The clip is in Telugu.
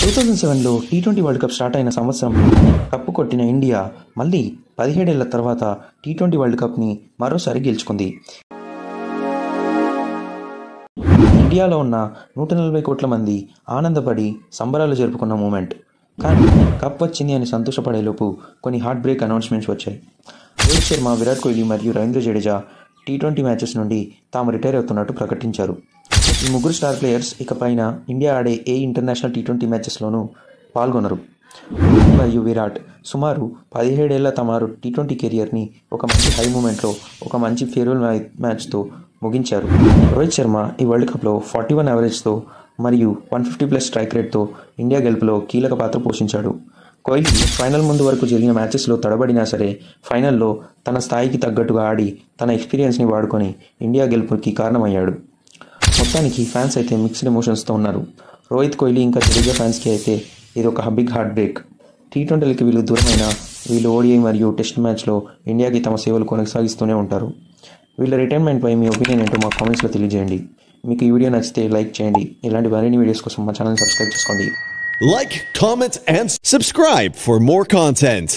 2007లో టీ20 వరల్డ్ కప్ స్టార్ట్ అయిన సంవత్సరం కప్పు కొట్టిన ఇండియా మళ్ళీ 17 ఏళ్ల తర్వాత టీ20 వరల్డ్ కప్ని మరోసారి గెలుచుకుంది. ఇండియాలో ఉన్న 140 కోట్ల మంది ఆనందపడి సంబరాలు జరుపుకున్న మూమెంట్. కానీ కప్ వచ్చింది అని సంతోషపడేలోపు కొన్ని హార్ట్ బ్రేక్ అనౌన్స్మెంట్స్ వచ్చాయి. రోహిత్ శర్మ, విరాట్ కోహ్లీ మరియు రవీంద్ర జడేజా టీ20 మ్యాచెస్ నుండి తాము రిటైర్ అవుతున్నట్టు ప్రకటించారు. ఈ ముగ్గురు స్టార్ ప్లేయర్స్ ఇక పైన ఇండియా ఆడే ఏ ఇంటర్నేషనల్ టీ20 మ్యాచెస్లోనూ పాల్గొనరు. రోహిత్ మరియు విరాట్ సుమారు 17 ఏళ్ల తమ టీ20 కెరియర్ని ఒక మంచి హై మూమెంట్లో, ఒక మంచి ఫేర్వెల్ మ్యాచ్తో ముగించారు. రోహిత్ శర్మ ఈ వరల్డ్ కప్లో 41 యావరేజ్తో మరియు 150+ స్ట్రైక్ రేట్తో ఇండియా గెలుపులో కీలక పాత్ర పోషించాడు. కోహ్లీ ఫైనల్ ముందు వరకు జరిగిన మ్యాచెస్లో తడబడినా సరే ఫైనల్లో తన స్థాయికి తగ్గట్టుగా ఆడి తన ఎక్స్పీరియన్స్ని వాడుకొని ఇండియా గెలుపుకి కారణమయ్యాడు. మొత్తానికి ఫ్యాన్స్ అయితే మిక్స్డ్ ఎమోషన్స్తో ఉన్నారు. రోహిత్, కోహ్లీ ఇంకా జడేజా ఫ్యాన్స్కి అయితే ఇది ఒక బిగ్ హార్ట్ బ్రేక్. టీ20లకి వీళ్ళు దూరమైన వీళ్ళు ఓడిఐ మరియు టెస్ట్ మ్యాచ్లో ఇండియాకి తమ సేవలు కొనసాగిస్తూనే ఉంటారు. వీళ్ళ రిటైర్మెంట్పై మీ ఒపీనియన్ ఏంటో మా కామెంట్స్లో తెలియజేయండి. మీకు ఈ వీడియో నచ్చితే లైక్ చేయండి. ఇలాంటి మరిన్ని వీడియోస్ కోసం మా ఛానల్ సబ్స్క్రైబ్ చేసుకోండి. Like, comment, and subscribe for more content.